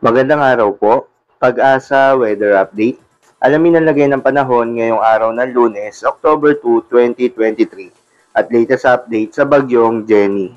Magandang araw po. Pag-asa Weather Update. Alamin ang lagay ng panahon ngayong araw ng Lunes, October 2, 2023 at latest update sa bagyong Jenny.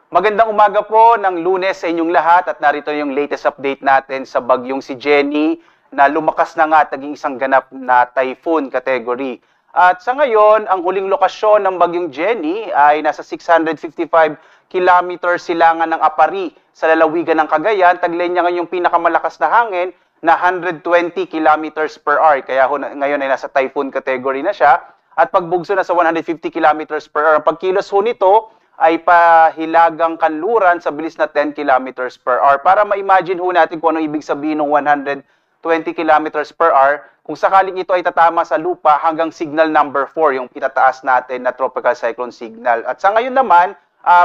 Magandang umaga po ng Lunes sa inyong lahat at narito yung latest update natin sa bagyong si Jenny na lumakas na nga at naging isang ganap na typhoon category. At sa ngayon, ang huling lokasyon ng bagyong Jenny ay nasa 655 kilometers silangan ng Apari sa lalawigan ng Cagayan. Taglay niya ngayong pinakamalakas na hangin na 120 kilometers per hour. Kaya ngayon ay nasa typhoon category na siya. At pagbugso na sa 150 kilometers per hour. Ang pagkilos ho nito ay pahilagang kanluran sa bilis na 10 kilometers per hour. Para ma-imagine ho natin kung ano ibig sabihin ng 120 kilometers per hour, kung sakaling ito ay tatama sa lupa hanggang signal number 4, yung itataas natin na tropical cyclone signal. At sa ngayon naman,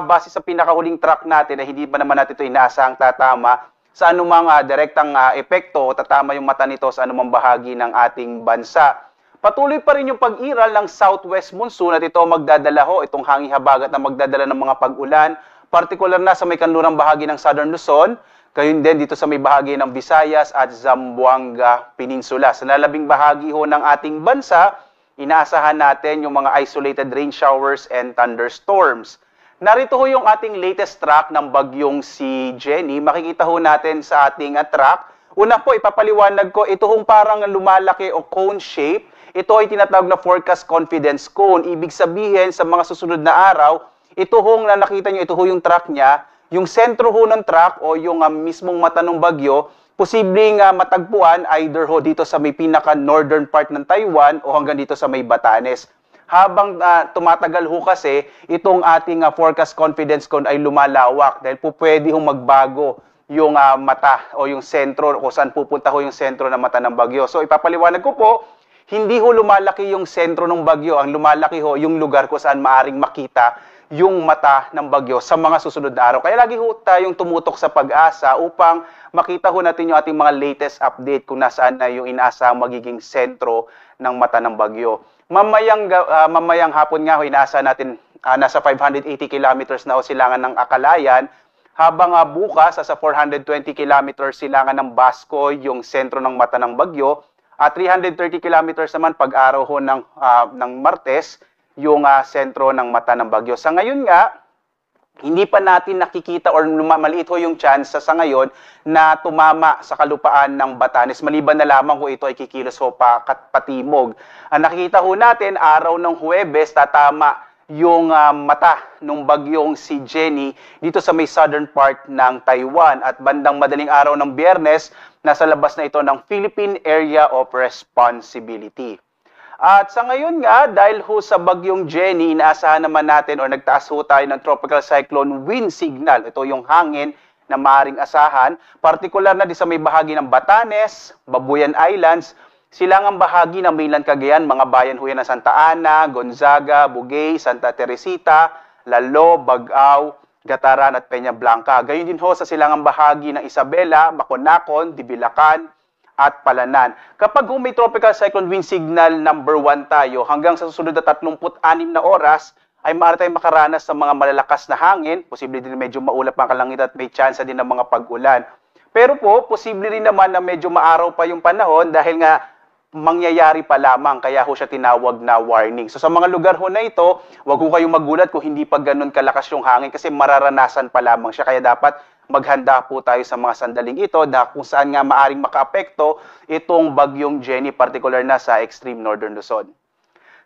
base sa pinakahuling track natin na hindi pa naman natin ito inaasahang tatama sa anumang direktang epekto o tatama yung mata nito sa anumang bahagi ng ating bansa. Patuloy pa rin yung pag-iral ng southwest monsoon at ito magdadala ho, itong hanging habagat na magdadala ng mga pag-ulan, partikular na sa may kanlurang bahagi ng Southern Luzon, gayon din dito sa may bahagi ng Visayas at Zamboanga Peninsula. Sa lalabing bahagi ho ng ating bansa, inaasahan natin yung mga isolated rain showers and thunderstorms. Narito ho yung ating latest track ng bagyong si Jenny. Makikita ho natin sa ating track. Una po, ipapaliwanag ko, ito hong parang lumalaki o cone shape. Ito ay tinatawag na forecast confidence cone. Ibig sabihin, sa mga susunod na araw, ito hong nakita nyo, ito ho yung track niya. Yung sentro ho ng track o yung mismong mata ng bagyo, posibleng matagpuan either ho dito sa may pinaka-northern part ng Taiwan o hanggang dito sa may Batanes. Habang tumatagal ho kasi, itong ating forecast confidence cone ay lumalawak dahil po pwede hong magbago yung mata o yung sentro o saan pupunta ho yung sentro ng mata ng bagyo. So ipapaliwanag ko po, hindi ho lumalaki yung sentro ng bagyo, ang lumalaki ho yung lugar kung saan maaring makita yung mata ng bagyo sa mga susunod na araw. Kaya lagi ho tayong tumutok sa Pag-asa upang makita ho natin yung ating mga latest update kung nasaan na yung inaasahang magiging sentro ng mata ng bagyo. Mamayang hapon nga ho, inaasahan natin nasa 580 kilometers na ho silangan ng Akalayan, habang bukas sa 420 kilometers silangan ng Basco yung sentro ng mata ng bagyo, at 330 kilometers naman pag-araw ho ng Martes, yung sentro ng mata ng bagyo. Sa ngayon nga, hindi pa natin nakikita or maliit ho yung chance sa ngayon na tumama sa kalupaan ng Batanes. Maliban na lamang kung ito ay kikilos ho patimog. Ang nakikita ho natin, araw ng Huwebes, tatama yung mata ng bagyong si Jenny dito sa may southern part ng Taiwan. At bandang madaling araw ng Biyernes, nasa labas na ito ng Philippine Area of Responsibility. At sa ngayon nga, dahil ho sa bagyong Jenny, inaasahan naman natin o nagtaas ho tayo ng tropical cyclone wind signal. Ito yung hangin na maaaring asahan, partikular na di sa may bahagi ng Batanes, Babuyan Islands, silangang bahagi ng mainland Cagayan, mga bayan ho yan ng Santa Ana, Gonzaga, Bugay, Santa Teresita, Lalo, Bagao, Gataran at Peña Blanca. Gayon din ho sa silangang bahagi ng Isabela, Maconacon, Dibilacan at Palanan. Kapag may tropical cyclone wind signal number 1 tayo, hanggang sa susunod na 36 na oras, ay maaari tayong makaranas sa mga malalakas na hangin. Posible din medyo maulap ang kalangitan at may chance din ng mga pag-ulan. Pero po, posible rin naman na medyo maaraw pa yung panahon dahil nga mangyayari pa lamang, kaya ho siya tinawag na warning. So sa mga lugar ho na ito, wag ho kayong magulat kung hindi pa ganun kalakas yung hangin kasi mararanasan pa lamang siya. Kaya dapat maghanda po tayo sa mga sandaling ito na kung saan nga maaring makaapekto itong bagyong Jenny, particular na sa extreme northern Luzon.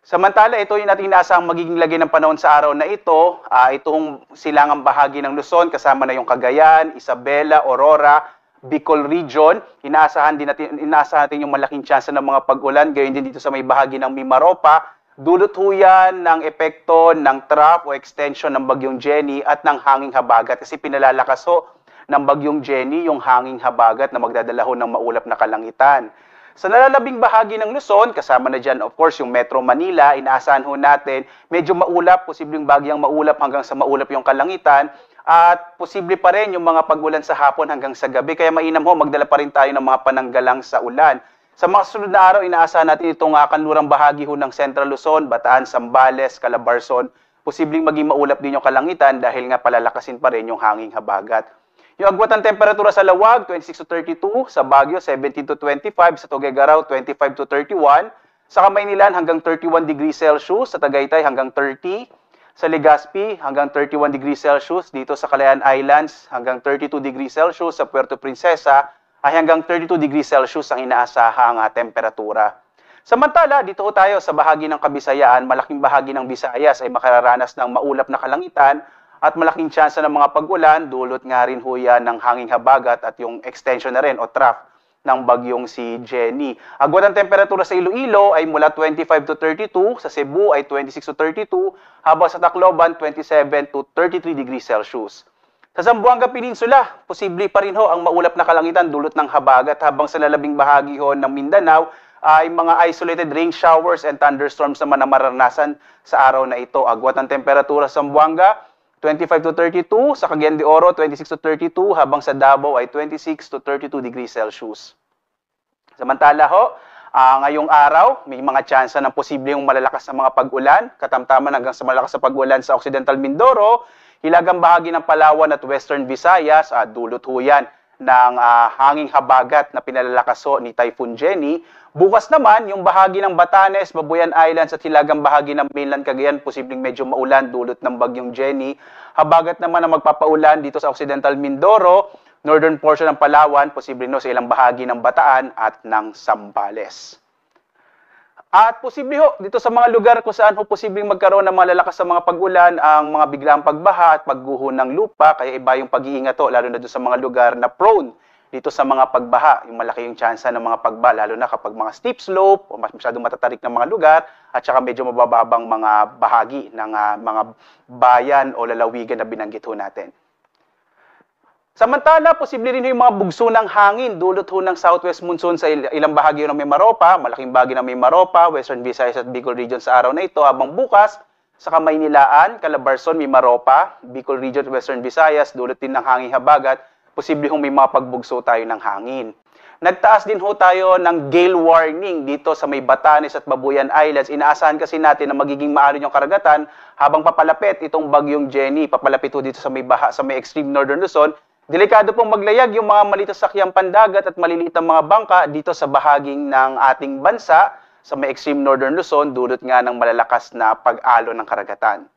Samantala, ito yung natin inaasahang magiging lagay ng panahon sa araw na ito. Itong silangang bahagi ng Luzon, kasama na yung Cagayan, Isabela, Aurora, Bicol Region. Inaasahan natin yung malaking tsansa ng mga pag-ulan. Gayon din dito sa may bahagi ng Mimaropa. Dulot ho yan ng epekto ng trough o extension ng bagyong Jenny at ng hanging habagat. Kasi pinalalakas ho ng bagyong Jenny yung hanging habagat na magdadala ho ng maulap na kalangitan. Sa nalalabing bahagi ng Luzon, kasama na dyan of course yung Metro Manila, inaasahan ho natin medyo maulap, posibleng bagyang maulap hanggang sa maulap yung kalangitan. At posible pa rin yung mga pag-ulan sa hapon hanggang sa gabi. Kaya mainam ho, magdala pa rin tayo ng mga pananggalang sa ulan. Sa mga susunod na araw, inaasahan natin itong kanlurang bahagi ho ng Central Luzon, Bataan, Zambales, Calabarzon. Posibleng maging maulap din yung kalangitan dahil nga palalakasin pa rin yung hanging habagat. Yung agwat ng temperatura sa Lawag, 26 to 32, sa Baguio, 17 to 25, sa Tuguegarao, 25 to 31, sa Kamaynilan hanggang 31 degrees Celsius, sa Tagaytay hanggang 30, sa Legazpi hanggang 31 degrees Celsius, dito sa Calayan Islands hanggang 32 degrees Celsius, sa Puerto Princesa ay hanggang 32 degrees Celsius ang inaasahang temperatura. Samantala, dito tayo sa bahagi ng Kabisayaan, malaking bahagi ng Visayas ay makararanas ng maulap na kalangitan at malaking tsansa ng mga pag-ulan, dulot nga rin ho yan ng hanging habagat at yung extension na rin o trough ng bagyong si Jenny. Agwat ang temperatura sa Iloilo ay mula 25 to 32, sa Cebu ay 26 to 32, habang sa Tacloban 27 to 33 degrees Celsius. Sa Zamboanga Peninsula, posible pa rin ho ang maulap na kalangitan dulot ng habagat, habang sa lalabing bahagi ho ng Mindanao ay mga isolated rain showers and thunderstorms naman na maranasan sa araw na ito. Agwat ang temperatura sa Zamboanga 25 to 32, sa Cagayan de Oro 26 to 32, habang sa Davao ay 26 to 32 degrees Celsius. Samantala ho, ngayong araw, may mga tsansa ng posibleng malalakas na mga pag-ulan, katamtaman hanggang sa malakas na pag-ulan sa Occidental Mindoro, hilagang bahagi ng Palawan at Western Visayas, dulot ho yan ng hanging habagat na pinalalakas ho ni Typhoon Jenny. Bukas naman, yung bahagi ng Batanes, Babuyan Islands at hilagang bahagi ng mainland Cagayan, posibleng medyo maulan dulot ng bagyong Jenny. Habagat naman ang magpapaulan dito sa Occidental Mindoro, northern portion ng Palawan, posibleng no, sa ilang bahagi ng Bataan at ng Zambales. At posible ho, dito sa mga lugar kung saan ho posibleng magkaroon ng malalakas sa mga pag-ulan, ang mga biglang pagbaha at pagguho ng lupa, kaya iba yung pag-iingat ho, lalo na doon sa mga lugar na prone dito sa mga pagbaha. Yung malaki yung tsansa ng mga pagbaha, lalo na kapag mga steep slope o masyadong matatarik na mga lugar, at saka medyo mabababang mga bahagi ng mga bayan o lalawigan na binanggit ho natin. Samantala, posible rin yung mga bugso ng hangin dulot ho ng southwest monsoon sa ilang bahagi ng Mimaropa, malaking bahagi ng Mimaropa, Western Visayas at Bicol region sa araw na ito, habang bukas sa Kamaynilaan, Calabarzon, Mimaropa, Bicol region, Western Visayas, dulot din ng hangin habagat, posible hong may mga pagbugso tayo ng hangin. Nagtaas din ho tayo ng gale warning dito sa may Batanes at Babuyan Islands. Inaasahan kasi natin na magiging maalon yung karagatan habang papalapit itong bagyong Jenny, papalapit ho dito sa may extreme northern Luzon. Delikado pong maglayag yung mga maliit na sakyang pandagat at maliliit na mga bangka dito sa bahaging ng ating bansa sa may extreme northern Luzon, dulot nga ng malalakas na pag-alon ng karagatan.